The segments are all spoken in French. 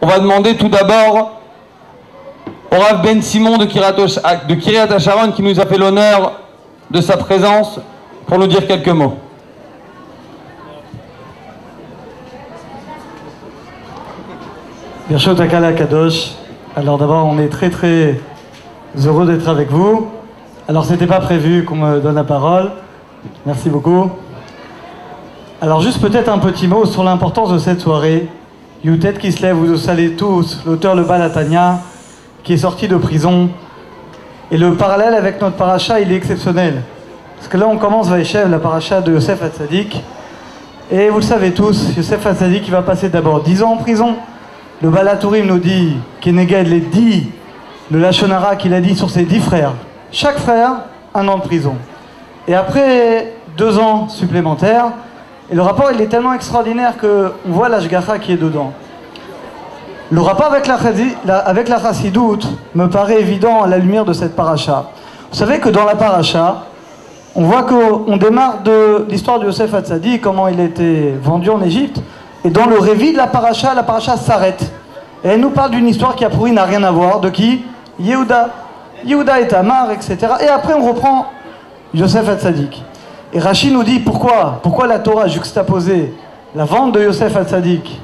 On va demander tout d'abord au Rav Ben Simon de Kiryat HaSharon qui nous a fait l'honneur de sa présence pour nous dire quelques mots. Birshot Akala Kadosh. Alors d'abord, on est très très heureux d'être avec vous. Alors c'était pas prévu qu'on me donne la parole. Merci beaucoup. Alors juste peut-être un petit mot sur l'importance de cette soirée. Youtet qui se lève, vous le savez tous, l'auteur le Balatania, qui est sorti de prison. Et le parallèle avec notre paracha, il est exceptionnel. Parce que là on commence Vaïchev, la paracha de Yosef Hatzadik. Et vous le savez tous, Yosef Hatzadik il va passer d'abord 10 ans en prison. Le Balatourim nous dit, Keneged les 10, le Lachonara qu'il a dit sur ses 10 frères. Chaque frère, 1 an de prison. Et après 2 ans supplémentaires, et le rapport il est tellement extraordinaire qu'on voit l'Ashgacha qui est dedans. Le rapport avec la Chassidoute me paraît évident à la lumière de cette paracha. Vous savez que dans la paracha, on voit qu'on démarre de l'histoire de Yosef Hatzadik, comment il a été vendu en Égypte. Et dans le révis de la paracha s'arrête. Et elle nous parle d'une histoire qui a priori n'a rien à voir. De qui? Yehuda. Yehuda et Tamar, etc. Et après on reprend Yosef Hatzadik. Et Rashi nous dit pourquoi la Torah a juxtaposé la vente de Yosef Hatzadik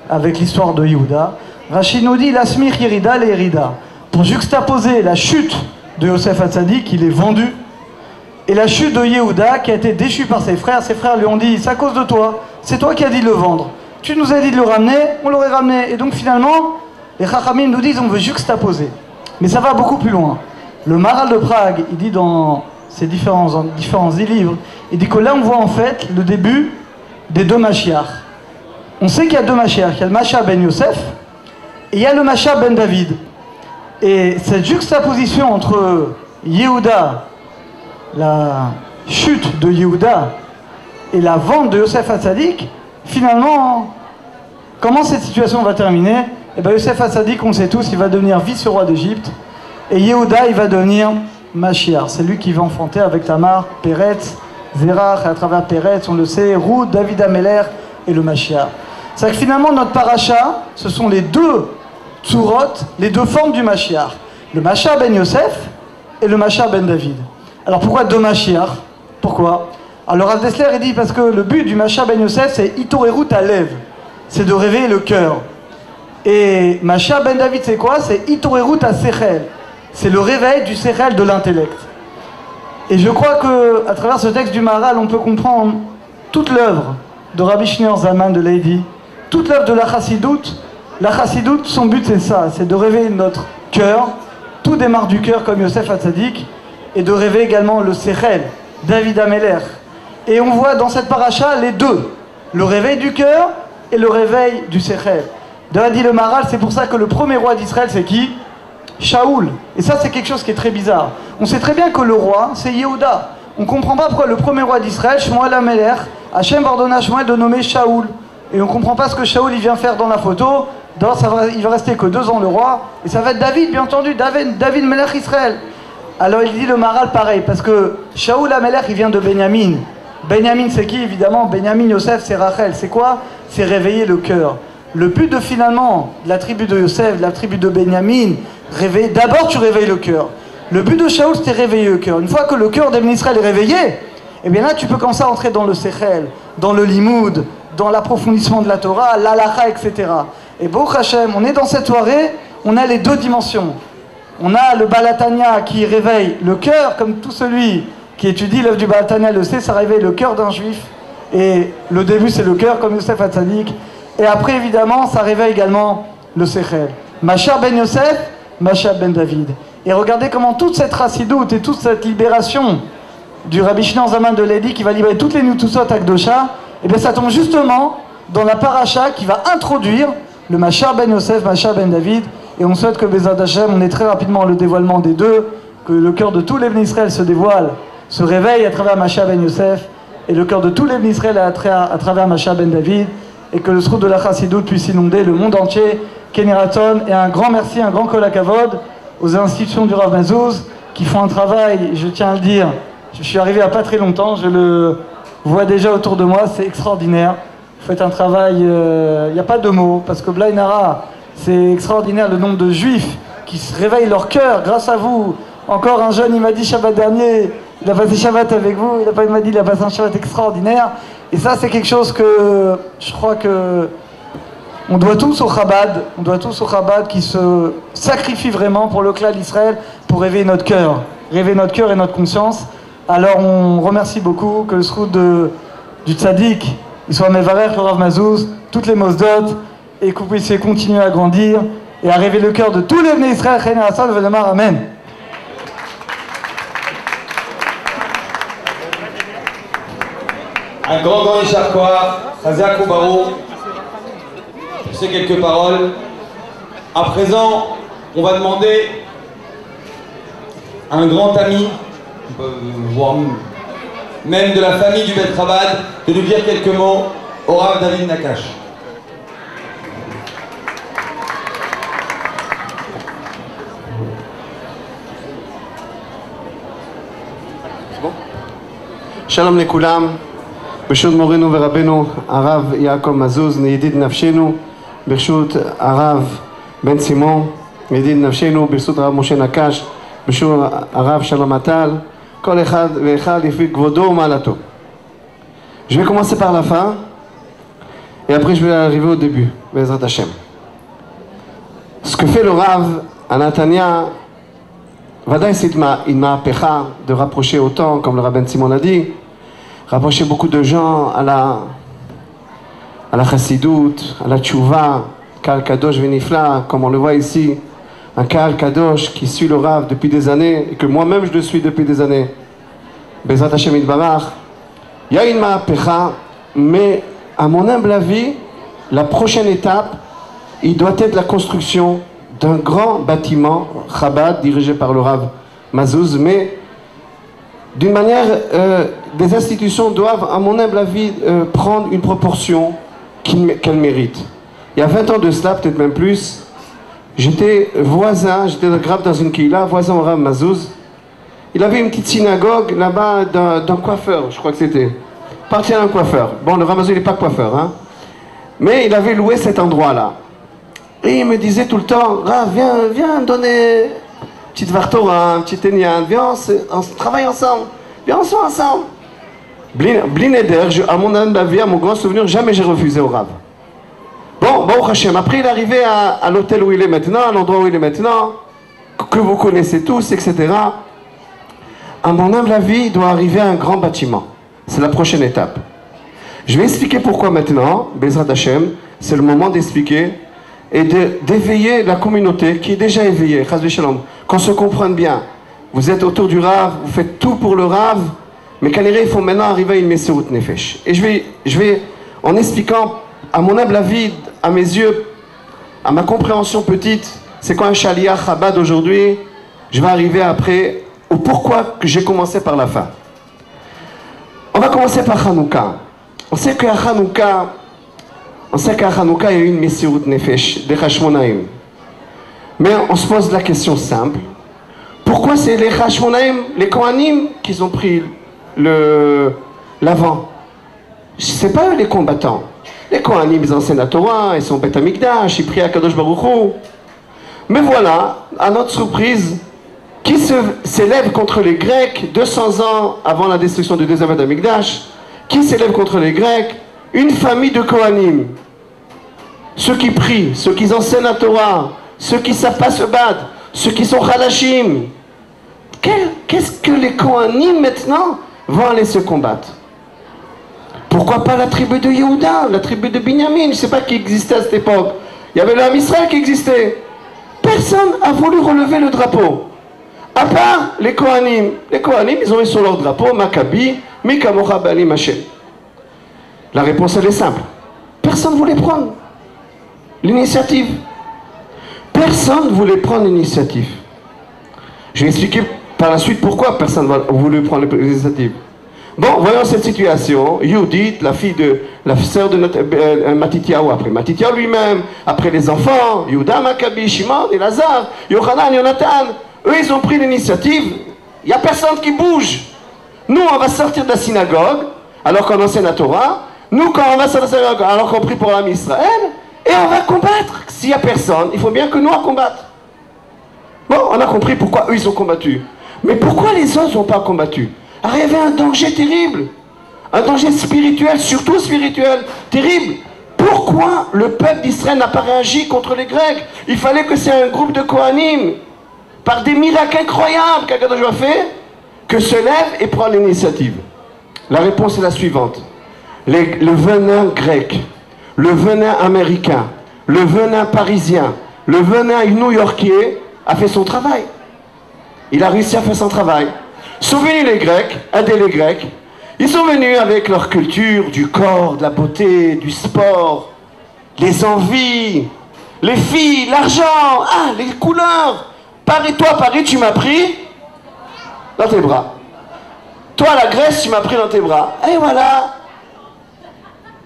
avec l'histoire de Yehuda. Rashi nous dit l'asmir yerida le yerida. Pour juxtaposer la chute de Yosef Hatzadik, il est vendu. Et la chute de Yehuda qui a été déchu par ses frères lui ont dit c'est à cause de toi, c'est toi qui as dit de le vendre. Tu nous as dit de le ramener, on l'aurait ramené. Et donc finalement, les Chachamim nous disent on veut juxtaposer. Mais ça va beaucoup plus loin. Le Maharal de Prague, il dit dans ses différents livres, il dit que là on voit en fait le début des 2 Mashiach. On sait qu'il y a 2 Mashiach. Il y a le Mashiach ben Yosef et il y a le Mashiach ben David. Et cette juxtaposition entre Yehuda, la chute de Yehuda et la vente de Yosef Hatzadik, finalement, comment cette situation va terminer? Eh bien, Yosef Hatzadik, on le sait tous, il va devenir vice-roi d'Égypte. Et Yehuda, il va devenir Mashiach. C'est lui qui va enfanter avec Tamar, Peretz, Zerach, et à travers Peretz, on le sait, Ruth, David Ameler et le Mashiach. C'est que finalement, notre paracha, ce sont les 2 tsurot, les 2 formes du Mashiach. Le Mashiach ben Yosef et le Mashiach ben David. Alors pourquoi 2 Mashiach? Pourquoi? Alors Rav Dessler il dit parce que le but du Mashiach ben Yosef c'est Itorerut Alev, c'est de réveiller le cœur. Et Mashiach ben David c'est quoi? C'est Itorerut Sechel, c'est le réveil du Sechel de l'intellect. Et je crois que à travers ce texte du Maharal on peut comprendre toute l'œuvre de Rabbi Shneur Zalman de Leidi, toute l'œuvre de la Chassidoute. La Chassidoute, son but c'est ça, c'est de réveiller notre cœur. Tout démarre du cœur comme Yosef Hatzadik, et de réveiller également le Sechel, David Ameler. Et on voit dans cette paracha les 2, le réveil du cœur et le réveil du Sechel. D'ailleurs dit le Maharal, c'est pour ça que le premier roi d'Israël c'est qui? Shaoul. Et ça c'est quelque chose qui est très bizarre. On sait très bien que le roi c'est Yehuda. On ne comprend pas pourquoi le premier roi d'Israël, Shmuel Ameler, Hachem ordonna à Shmuel de nommer Shaoul. Et on ne comprend pas ce que Shaoul il vient faire dans la photo. D'abord il va rester que 2 ans le roi. Et ça va être David bien entendu, David Melech Israël. Alors il dit le Maharal pareil, parce que Shaoul Amelech il vient de Benyamin. Benyamin c'est qui évidemment? Benyamin Yosef c'est Rachel. C'est quoi? C'est réveiller le cœur. Le but de finalement de la tribu de Yosef, de la tribu de Benyamin, d'abord tu réveilles le cœur. Le but de Shaoul c'était réveiller le cœur. Une fois que le cœur d'Ibn Israël est réveillé, et bien là tu peux commencer à entrer dans le Sechel, dans le Limoud, dans l'approfondissement de la Torah, l'Alacha, etc. Et Baruch Hashem, on est dans cette soirée, on a les 2 dimensions. On a le Balatania qui réveille le cœur, comme tout celui qui étudie l'œuvre du Balatania le sait, ça réveille le cœur d'un juif. Et le début c'est le cœur, comme Yosef Hatzadik. Et après évidemment, ça réveille également le Sechel. Mashiach ben Yosef, Mashiach ben David. Et regardez comment toute cette chassidoute et toute cette libération du Rabbi Shneur Zalman de Leidi qui va libérer toutes les Nutusot Akdosha, et bien ça tombe justement dans la paracha qui va introduire le Mashiach ben Yosef, Mashiach ben David. Et on souhaite que Bezrat Hashem, on ait très rapidement le dévoilement des 2, que le cœur de tous les Bnei Israël se dévoile, se réveille à travers Mashiach ben Yosef, et le cœur de tous les Bnei Israël à travers Mashiach ben David, et que le srout de la Chassidoute puisse inonder le monde entier. Keneraton, et un grand merci, un grand kol hakavod aux institutions du Rav Mazouz qui font un travail, je tiens à le dire, je suis arrivé il n'y a pas très longtemps, je le vois déjà autour de moi, c'est extraordinaire. Vous faites un travail, il n'y a pas de mots, parce que Blainara, C'est extraordinaire le nombre de juifs qui se réveillent leur cœur grâce à vous. Encore un jeune, il m'a dit Shabbat dernier, il a passé Shabbat avec vous, il m'a dit il a passé un Shabbat extraordinaire. Et ça, c'est quelque chose que je crois que on doit tous au Chabad, qui se sacrifie vraiment pour le clan d'Israël, pour réveiller notre cœur et notre conscience. Alors on remercie beaucoup que le sroud du tzaddik, il soit Mevarech, le Rav Mazouz, toutes les Mosdot, et que vous puissiez continuer à grandir et à réveiller le cœur de tous les Bnei Israël, Chayin Hassan, Velemar, Amen. Un grand Issar Koach, Chazak Ubaru, pour ces quelques paroles. À présent, on va demander à un grand ami, voire même de la famille du Bet Chabad, de nous dire quelques mots au Rav David Nakash. Shalom לכולם, ברשות מורנו ורבנו הרב יעקב מזוז, לידיד נפשנו, ברשות הרב בן סימון, לידיד נפשנו, ברשות הרב משה נקש, ברשות הרב שלום עטל, כל אחד ואחד לפי כבודו ומעלתו. Je vais commencer par la fin, et après je vais arriver au début, Bezrat Hashem. Ce que fait le Rav à Natania, Vadaï, c'est une ma'apecha de rapprocher autant, comme le rabbin Simon a dit, rapprocher beaucoup de gens à la chassidut, à la tchouva, Kal Kadosh Venifla, comme on le voit ici, un Kal Kadosh qui suit le Rav depuis des années, et que moi-même je le suis depuis des années. Bezrat Hashem Yitbarach. Il y a une ma'apecha, mais à mon humble avis, la prochaine étape, il doit être la construction d'un grand bâtiment Chabad dirigé par le Rav Mazouz, mais d'une manière, des institutions doivent, à mon humble avis, prendre une proportion qu'elles méritent. Il y a 20 ans de cela, peut-être même plus, j'étais voisin, j'étais grave dans une kila, voisin au Rav Mazouz. Il avait une petite synagogue là-bas d'un coiffeur, je crois que c'était. Parti à un coiffeur. Bon, le Rav Mazouz, il n'est pas coiffeur, hein. Mais il avait loué cet endroit-là. Et il me disait tout le temps, Rav, viens donner petite Vartora, un petit Enyan, viens, on travaille ensemble, viens, on soit ensemble. Blineder, à mon âme d'avis, à mon grand souvenir, jamais j'ai refusé au Rav. Bon, Baruch Hashem, après il est arrivé à l'hôtel où il est maintenant, à l'endroit où il est maintenant, que vous connaissez tous, etc. À mon humble avis, il doit arriver à un grand bâtiment. C'est la prochaine étape. Je vais expliquer pourquoi maintenant, Bezrat Hashem, c'est le moment d'expliquer et d'éveiller la communauté qui est déjà éveillée, Chas v'Shalom, qu'on se comprenne bien. Vous êtes autour du Rav, vous faites tout pour le Rav, mais il faut maintenant arriver à une Messirut Nefesh. Et je vais, en expliquant, à mon humble avis, à mes yeux, à ma compréhension petite, c'est quoi un Shaliach Chabad aujourd'hui, je vais arriver après au pourquoi que j'ai commencé par la fin. On va commencer par Hanouka. On sait qu'à Hanouka, il y a eu une Messirut Nefesh, des Hashmonaïm. Mais on se pose la question simple. Pourquoi c'est les Hashmonaïm, les Kohanim, qui ont pris l'avant? C'est pas eux les combattants. Les Kohanim, ils enseignent la Torah, ils sont Beth Amikdash, ils prient à Kadosh Baruch Hu. Mais voilà, à notre surprise, qui s'élève contre les Grecs 200 ans avant la destruction du deuxième Beth Amikdash? Qui s'élève contre les Grecs? Une famille de Kohanim. Ceux qui prient, ceux qui enseignent la Torah, ceux qui ne savent pas se battre, ceux qui sont Khalashim. Qu'est-ce que les Kohanim maintenant vont aller se combattre? Pourquoi pas la tribu de Yehuda, la tribu de Binyamin? Je ne sais pas qui existait à cette époque. Il y avait l'âme Israël qui existait. Personne n'a voulu relever le drapeau. À part les Kohanim. Les Kohanim, ils ont eu sur leur drapeau Maccabi, Mikamocha Bali Hashem. La réponse, elle est simple. Personne ne voulait prendre l'initiative. Personne ne voulait prendre l'initiative. Je vais expliquer par la suite pourquoi personne n'a voulu prendre l'initiative. Bon, voyons cette situation. Yudit, la fille de la sœur de notre Matityahu, après Matityahu lui-même, après les enfants, Yehuda, Maccabi, Shimon, Elazar, Yochanan, Yonatan, eux ils ont pris l'initiative. Il n'y a personne qui bouge. Nous, on va sortir de la synagogue, alors qu'on enseigne la Torah. Nous, quand on va sortir de la synagogue, alors qu'on prie pour l'âme Israël, Et on va combattre. S'il n'y a personne, il faut bien que nous on combatte. Bon, on a compris pourquoi eux ils ont combattu. Mais pourquoi les autres n'ont pas combattu? Alors il y avait un danger terrible. Un danger spirituel, surtout spirituel, terrible. Pourquoi le peuple d'Israël n'a pas réagi contre les Grecs? Il fallait que c'est un groupe de Kohanim, par des miracles incroyables qu'Akadosh a fait, que se lève et prend l'initiative. La réponse est la suivante. Le venin grec, le venin américain, le venin parisien, le venin new-yorkais a fait son travail. Il a réussi à faire son travail. Sont venus les Grecs, aider les Grecs. Ils sont venus avec leur culture, du corps, de la beauté, du sport, les envies, les filles, l'argent, les couleurs. Paris, toi, Paris, tu m'as pris dans tes bras. Toi, la Grèce, tu m'as pris dans tes bras. Et voilà.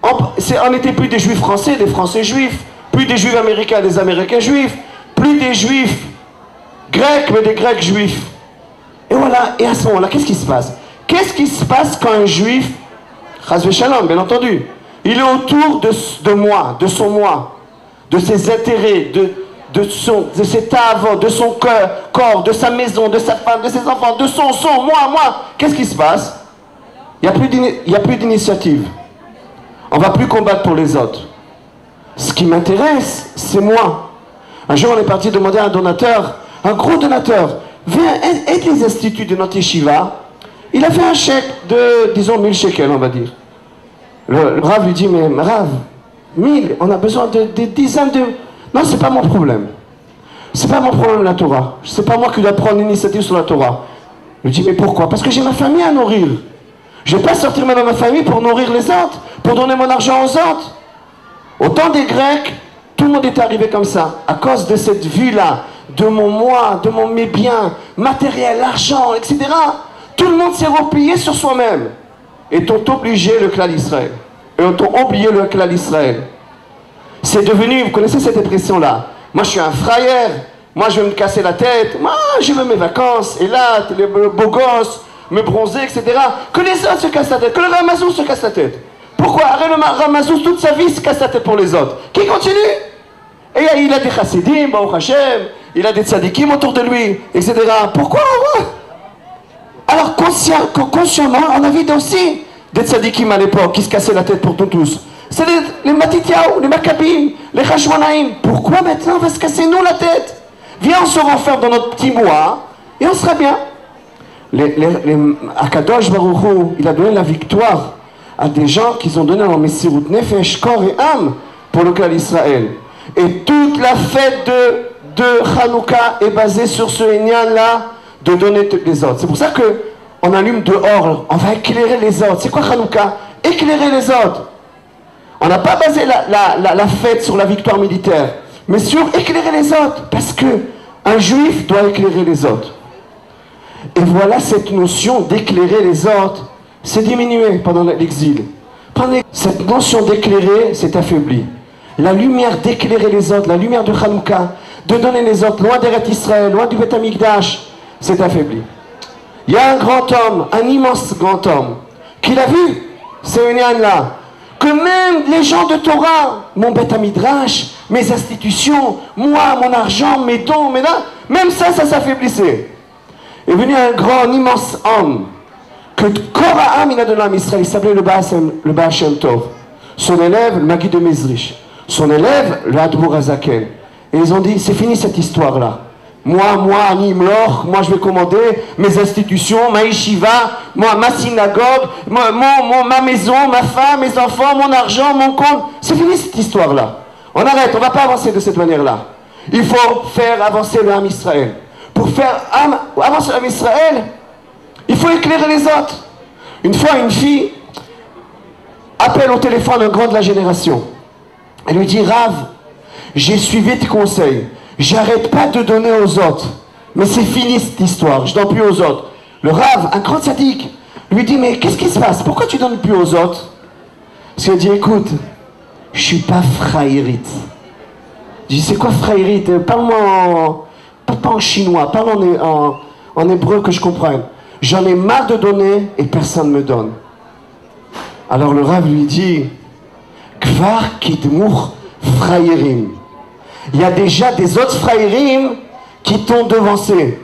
On n'était plus des juifs français, des français juifs. Plus des juifs américains, des américains juifs. Plus des juifs grecs, mais des grecs juifs. Et voilà. Et à ce moment-là, qu'est-ce qui se passe? Qu'est-ce qui se passe quand un juif, Chas Shalom, bien entendu, il est autour de moi, de son moi, de ses intérêts, de ses tavons, de son corps, de sa maison, de sa femme, de ses enfants, de son moi. Qu'est-ce qui se passe? Il n'y a plus d'initiative. On ne va plus combattre pour les autres. Ce qui m'intéresse, c'est moi. Un jour, on est parti demander à un donateur, un gros donateur, viens, aide les instituts de notre yeshiva. Il a fait un chèque de, disons, 1000 shekels, on va dire. Le Rav lui dit, mais Rav, 1000, on a besoin de dizaines de... Non, c'est pas mon problème. C'est pas mon problème la Torah. C'est pas moi qui dois prendre l'initiative sur la Torah. Il lui dit, mais pourquoi? Parce que j'ai ma famille à nourrir. Je ne vais pas sortir même à ma famille pour nourrir les autres, pour donner mon argent aux autres. Au temps des Grecs, tout le monde était arrivé comme ça, à cause de cette vue-là, de mon moi, de mes biens, matériel, l'argent, etc. Tout le monde s'est replié sur soi-même. Et ont obligé le clan d'Israël. Et ont oublié le clan d'Israël. C'est devenu, vous connaissez cette expression-là. Moi, je suis un frayeur. Moi, je vais me casser la tête. Moi, je veux mes vacances. Et là, les beaux gosses, me bronzer, etc. Que les autres se cassent la tête. Que le Ramazou se casse la tête. Pourquoi? Arrête le Ramazou, toute sa vie, se casse la tête pour les autres. Qui continue? Et il a des chassidim, Baruch Hashem. Il a des tzadikim autour de lui, etc. Pourquoi? Alors, consciemment, on a vu aussi des tzadikim à l'époque qui se cassaient la tête pour nous tous. C'est les Matityahu, les Maccabim, les Hashmonaïm. Pourquoi maintenant on va se casser nous la tête? Viens, on se renferme dans notre petit mois et on sera bien. Akadosh Baruch Hu, il a donné la victoire à des gens qui ont donné leur Messirut Nefesh, corps et âme pour le clan d'Israël. Et toute la fête de Hanouka est basée sur ce Inyan-là de donner toutes les autres. C'est pour ça qu'on allume dehors, on va éclairer les autres. C'est quoi Hanouka? Éclairer les autres. On n'a pas basé la fête sur la victoire militaire, mais sur éclairer les autres. Parce qu'un juif doit éclairer les autres. Et voilà, cette notion d'éclairer les autres s'est diminuée pendant l'exil. Cette notion d'éclairer s'est affaiblie. La lumière d'éclairer les autres, la lumière de Hanouka, de donner les autres, loin d'Eret Israël, loin du Beth Amikdash, s'est affaiblie. Il y a un grand homme, un immense grand homme, qui l'a vu, c'est Inyan-là, que même les gens de Torah, mon Beth Amikdash, mes institutions, moi, mon argent, mes dons, même ça s'affaiblissait. Est venu un grand, un immense homme, que Koraham, il a donné à Israël, il s'appelait le Baal Shem Tov. Son élève, le Maguid de Mezrich. Son élève, le Hadmour Azaken. Et ils ont dit, c'est fini cette histoire-là. Moi, Ani Imlor, moi je vais commander mes institutions, ma yeshiva, ma synagogue, ma maison, ma femme, mes enfants, mon argent, mon compte. C'est fini cette histoire-là. On arrête, on ne va pas avancer de cette manière-là. Il faut faire avancer le Ham Israël. Pour faire avancer le Ham Israël, il faut éclairer les autres. Une fois, une fille appelle au téléphone un grand de la génération. Elle lui dit, Rav, j'ai suivi tes conseils. J'arrête pas de donner aux autres. Mais c'est fini cette histoire, je donne plus aux autres. Le Rav, un grand sadique, lui dit, mais qu'est-ce qui se passe? Pourquoi tu donnes plus aux autres? Parce qu'elle dit, écoute, je suis pas frayérite. Je dis, c'est quoi frayérite? Parle-moi pas en chinois, parle en hébreu que je comprenne. J'en ai marre de donner et personne ne me donne. Alors le Rav lui dit, Kvar kidmur fraïrim. Il y a déjà des autres fraïrim qui t'ont devancé.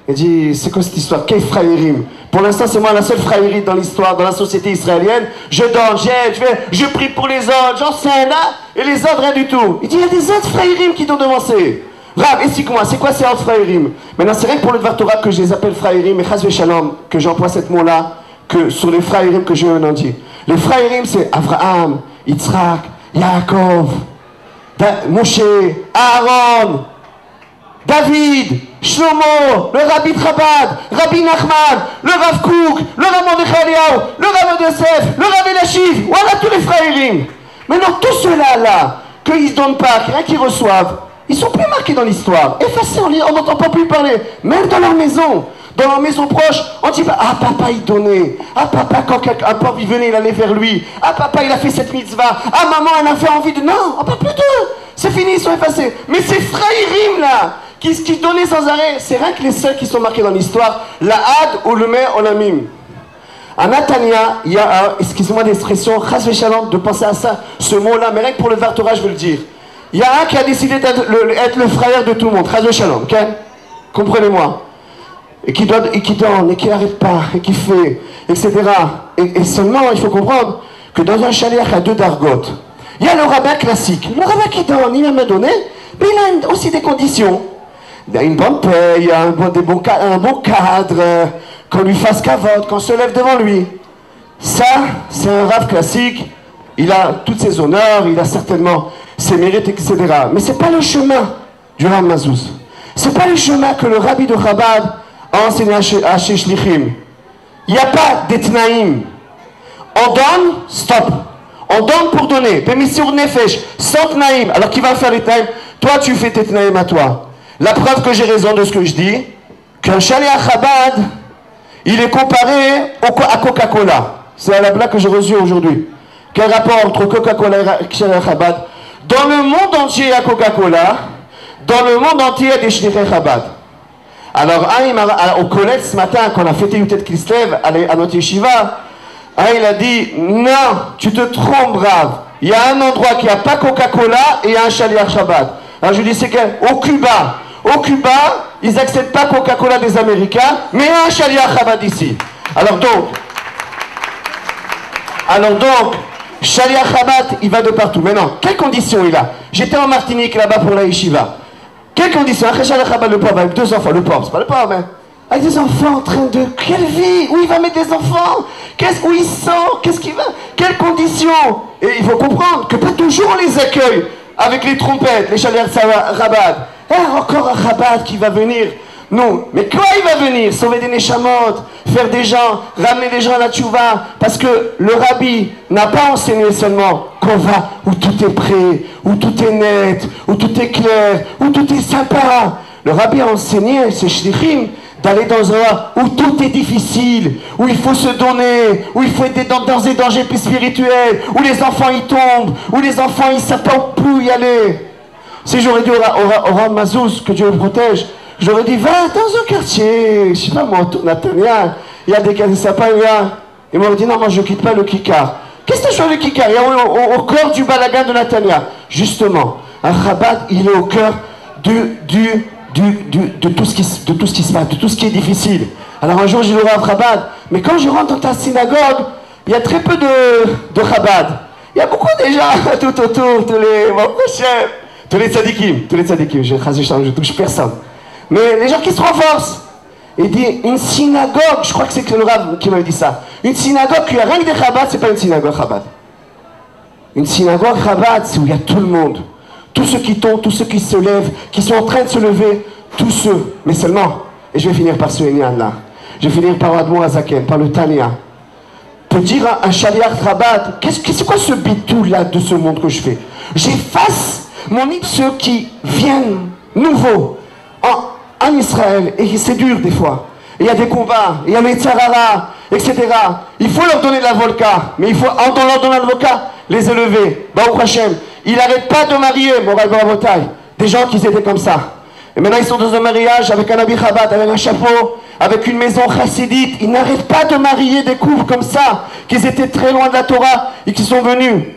Il dit, c'est quoi cette histoire? Quel fraïrim? Pour l'instant, c'est moi la seule fraïrie dans l'histoire, dans la société israélienne. Je donne, j'aide, je prie pour les autres, j'enseigne, là, et les autres, rien du tout. Il dit, il y a des autres fraïrim qui t'ont devancé. Rav, explique-moi, c'est quoi ces autres fraïrim? Maintenant, c'est rien que pour le Dvar Torah que je les appelle fraïrim, et chas v'shalom, que j'emploie cette mot-là, que sur les fraïrim que je viens d'en dire. Les fraïrim, c'est Abraham, Yitzhak, Yaakov, Moshe, Aaron, David, Shlomo, le Rabbi Chabad, Rabbi Nachman, le Rav Kook, le Rav Mordechai Eliyahu, le Rav Yosef, le Rav Elashiv, voilà tous les fraïrim. Maintenant, tous ceux-là, qu'ils ne donnent pas, rien qu'ils reçoivent, ils sont plus marqués dans l'histoire, effacés, on n'entend pas plus parler, même dans leur maison. Dans leur maison proche, on dit pas, ah papa il donnait, ah papa quand un pauvre il venait il allait vers lui, ah papa il a fait cette mitzvah, ah maman elle a fait envie de... Non, on parle plus d'eux, c'est fini, ils sont effacés. Mais ces fraïrim là, qui donnaient sans arrêt, c'est rien que les seuls qui sont marqués dans l'histoire, la had ou le mer olamim. À Natania, il y a, excusez-moi l'expression, chas v'shalom, de penser à ça, ce mot-là, mais rien que pour le Dvar Torah je veux le dire. Il y a un qui a décidé d'être le frère de tout le monde, chas v'shalom, ok? Comprenez-moi. Et qui donne, et qui n'arrête pas, et qui fait, etc. Et seulement, il faut comprendre que dans un chaliach, il y a deux dargotes. Il y a le rabbin classique. Le rabbin qui donne, il m'a donné, mais il a aussi des conditions. Il a une bonne paye, un bon cadre, qu'on lui fasse cavote, qu'on se lève devant lui. Ça, c'est un rabbin classique. Il a tous ses honneurs, il a certainement ses mérites, etc. Mais ce n'est pas le chemin du Rav Mazouz. Ce n'est pas le chemin que le rabbi de Chabad a enseigné à chez Shlichim. Il n'y a pas d'etnaïm. On donne, stop. On donne pour donner. Bémissur nefesh, sans tnaïm. Alors qui va faire les tnaïm? Toi, tu fais tes tnaïm à toi. La preuve que j'ai raison de ce que je dis, qu'un Shaliach Chabad, il est comparé à Coca-Cola. C'est la blague que j'ai reçue aujourd'hui. Quel rapport entre Coca-Cola et Shaliach Chabad? Dans le monde entier, il y a Coca-Cola. Dans le monde entier, il y a des Shlichei Chabad. Alors, au collège ce matin, quand on a fêté Yutet Kislev à notre yeshiva, il a dit, non, tu te trompes, Rav. Il y a un endroit qui n'a pas Coca-Cola et il y a un Shaliach Chabad. Alors je lui dis, c'est qu'au Cuba, ils n'acceptent pas Coca-Cola des Américains, mais il y a un Shaliach Chabad ici. Alors donc, Shaliach Chabad, il va de partout. Maintenant, quelles conditions il a? J'étais en Martinique là-bas pour la yeshiva. Quelles conditions? Un Shaliach Chabad, le pauvre, avec deux enfants, le pauvre, c'est pas le pauvre, mais avec des enfants en train de... Quelle vie? Où il va mettre des enfants? Où il sort? Qu'est-ce qu'il va? Quelles conditions? Et il faut comprendre que pas toujours on les accueille avec les trompettes, les Shaliach Chabad. Encore un Chabad qui va venir. Non, mais quoi il va venir? Sauver des neshamot, faire des gens, ramener des gens à la tchouva. Parce que le rabbi n'a pas enseigné seulement qu'on va où tout est prêt, où tout est net, où tout est clair, où tout est sympa. Le rabbi a enseigné, c'est shlichim, d'aller dans un endroit où tout est difficile, où il faut se donner, où il faut être dans des dangers plus spirituels, où les enfants y tombent, où les enfants ils ne savent pas plus y aller. Si j'aurais dit au Rav Mazouz, que Dieu le protège, j'aurais dit, va dans un quartier, je sais pas moi, autour Natania, il y a des quartiers sympas, il m'aurait dit, non, moi je quitte pas le Kikar. Qu'est-ce que tu fais le Kikar? Il y a au cœur du balagan de Natania. Justement, un Chabad, il est au cœur de tout ce qui se passe, de tout ce qui est difficile. Alors un jour, j'ai le Rav Chabad, mais quand je rentre dans ta synagogue, il y a très peu de Chabad. Il y a beaucoup de gens tout autour, tous les tzadikim, je touche personne. Mais les gens qui se renforcent. Il dit, une synagogue, je crois que c'est le Rav qui m'avait dit ça. Une synagogue qui a rien que des Chabad, c'est pas une synagogue Chabad. Une synagogue Chabad, c'est où il y a tout le monde. Tous ceux qui tombent, tous ceux qui se lèvent, qui sont en train de se lever, tous ceux. Mais seulement, et je vais finir par ce Enyan là. Je vais finir par Admon Azaken, par le Tania. Pour dire à un Shaliach Chabad, c'est quoi ce bitou là de ce monde que je fais? J'efface mon idée, ceux qui viennent nouveaux en Israël, et c'est dur des fois. Il y a des combats, il y a les tsarara, etc. Il faut leur donner de la volca, mais il faut, en leur donnant la volca, les élever. Baruch Hashem. Il n'arrête pas de marier, Moral Barabotai, des gens qui étaient comme ça. Et maintenant ils sont dans un mariage avec un habit Chabad, avec un chapeau, avec une maison chassidite. Ils n'arrêtent pas de marier des couples comme ça, qui étaient très loin de la Torah et qui sont venus.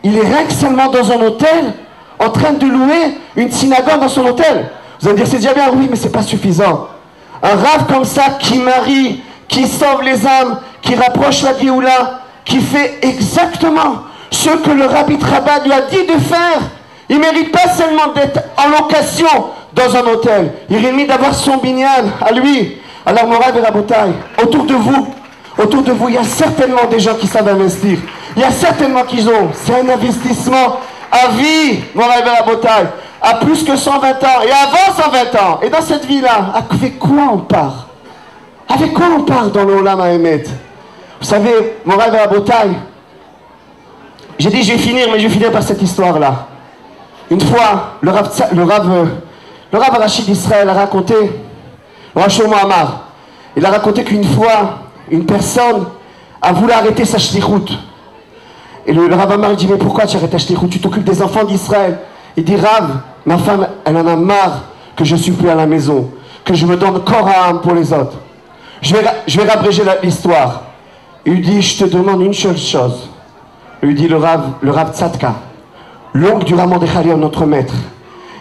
il est rien que seulement dans un hôtel, en train de louer une synagogue dans son hôtel. Vous allez me dire, c'est déjà bien, oui, mais c'est pas suffisant. Un rave comme ça, qui marie, qui sauve les âmes, qui rapproche la Géoula, qui fait exactement ce que le Rabbi Rabat lui a dit de faire. Il ne mérite pas seulement d'être en location dans un hôtel. Il mérite d'avoir son binyan à lui. Alors, Morav et Rabotai, autour de vous, il y a certainement des gens qui savent investir. Il y a certainement qu'ils ont. C'est un investissement à vie, Morav et Rabotai, à plus que 120 ans et avant 120 ans. Et dans cette vie-là, avec quoi on part? Avec quoi on part dans le Olam HaEmet? Vous savez, Morav et Rabotai, j'ai dit je vais finir, mais je vais finir par cette histoire-là. Une fois, le Rav Rachid d'Israël a raconté, le Rav Shlomo Amar, il a raconté qu'une fois, une personne a voulu arrêter sa shlichut. Et le Rav Amar il dit, mais pourquoi tu arrêtes ta shlichut? Tu t'occupes des enfants d'Israël. Il dit, Rav, ma femme, elle en a marre que je suis plus à la maison, que je me donne corps à âme pour les autres. Je vais rabréger l'histoire. Il lui dit, je te demande une seule chose. Il lui dit le Rav Tzadka, l'oncle du Raman Dechalion, notre maître.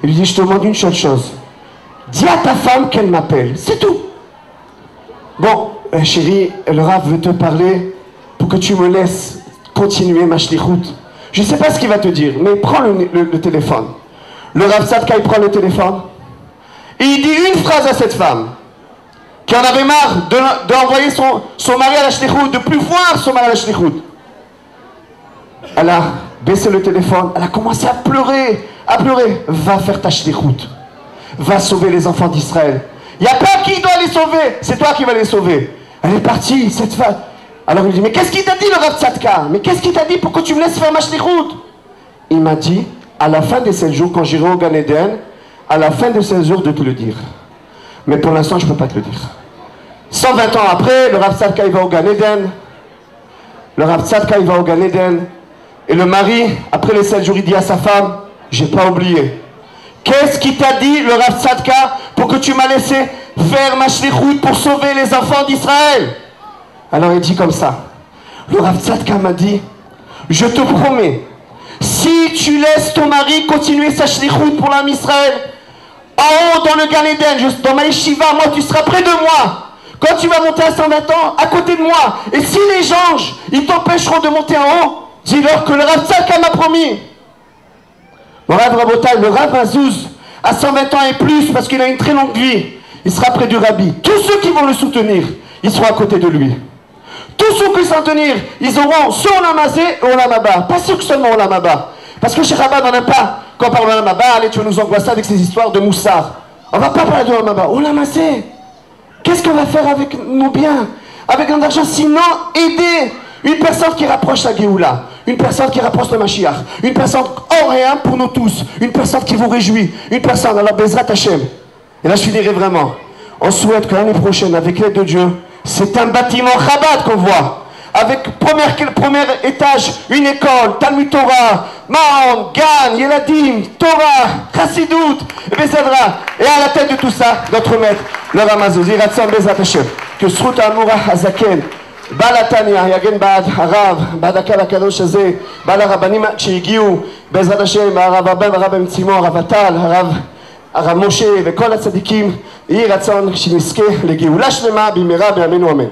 Il lui dit, je te demande une seule chose. Dis à ta femme qu'elle m'appelle. C'est tout. Bon, chérie, le Rav veut te parler pour que tu me laisses continuer ma shlichut. Je ne sais pas ce qu'il va te dire, mais prends le téléphone. Le Rav Tzadka, il prend le téléphone. Et il dit une phrase à cette femme, qui en avait marre d'envoyer son mari à la shlichut, de plus voir son mari à la shlichut. Elle a baissé le téléphone, elle a commencé à pleurer, Va faire ta shlichut. Va sauver les enfants d'Israël. Il n'y a pas qui doit les sauver, c'est toi qui vas les sauver. Elle est partie, cette femme. Alors il dit, mais qu'est-ce qu'il t'a dit le Rav Tzadka? Mais qu'est-ce qu'il t'a dit pour que tu me laisses faire ma shlichut? Il m'a dit, à la fin de 16 jours, quand j'irai au Gan Eden, à la fin de 16 jours de te le dire. Mais pour l'instant, je ne peux pas te le dire. 120 ans après, le Rav Tzadka, il va au Gan Eden. Le Rav Tzadka, il va au Gan Eden. Et le mari, après les 7 jours, il dit à sa femme, j'ai pas oublié. Qu'est-ce qui t'a dit, le Rav Tzadka, pour que tu m'as laissé faire ma shlichut pour sauver les enfants d'Israël? Alors il dit comme ça. Le Rav Tzadka m'a dit, je te promets, si tu laisses ton mari continuer sa shlichut pour l'âme Israël, en haut dans le Gan Eden, dans ma yeshiva, moi tu seras près de moi. Quand tu vas monter à 120 ans, à côté de moi. Et si les anges, ils t'empêcheront de monter en haut, dis-leur que le Rav Tzadka m'a promis. Le Rav Rabotai, le Rav Azouz, à 120 ans et plus, parce qu'il a une très longue vie, il sera près du Rabbi. Tous ceux qui vont le soutenir, ils seront à côté de lui. Tous ceux qui vont le soutenir, ils auront soit Olam Hazé ou Olam Haba. Pas ceux que seulement Olam Haba. Parce que chez Rabat, on n'aime pas, quand on parle d'Olam Haba, allez, tu vas nous angoisser avec ces histoires de moussard. On ne va pas parler d'Olam Haba. Olam Hazé. Qu'est-ce qu'on va faire avec nos biens, avec notre argent, sinon aider une personne qui rapproche la Géoula, une personne qui rapproche le Mashiach, une personne hors et un pour nous tous, une personne qui vous réjouit, une personne, alors Bezrat Hashem. Et là je finirai vraiment. On souhaite que l'année prochaine, avec l'aide de Dieu, c'est un bâtiment Chabad qu'on voit, avec premier étage, une école, Talmud Torah, Maon, Gan, Yeladim, Torah, Chassidut, Bezadra. Et à la tête de tout ça, notre maître, le Ramazouz, Yiratzon Bezrat Hashem, que Srut Amura Hazaken, בעל התניא יגן בעד הרב, בעד הקהל הקדוש הזה, בעד הרבנים שהגיעו בעזרת השם, הרב אבן, הרב מצימו, הרב עטל, הרב משה וכל הצדיקים, יהי רצון שנזכה לגאולה שלמה במהרה בימינו אמן.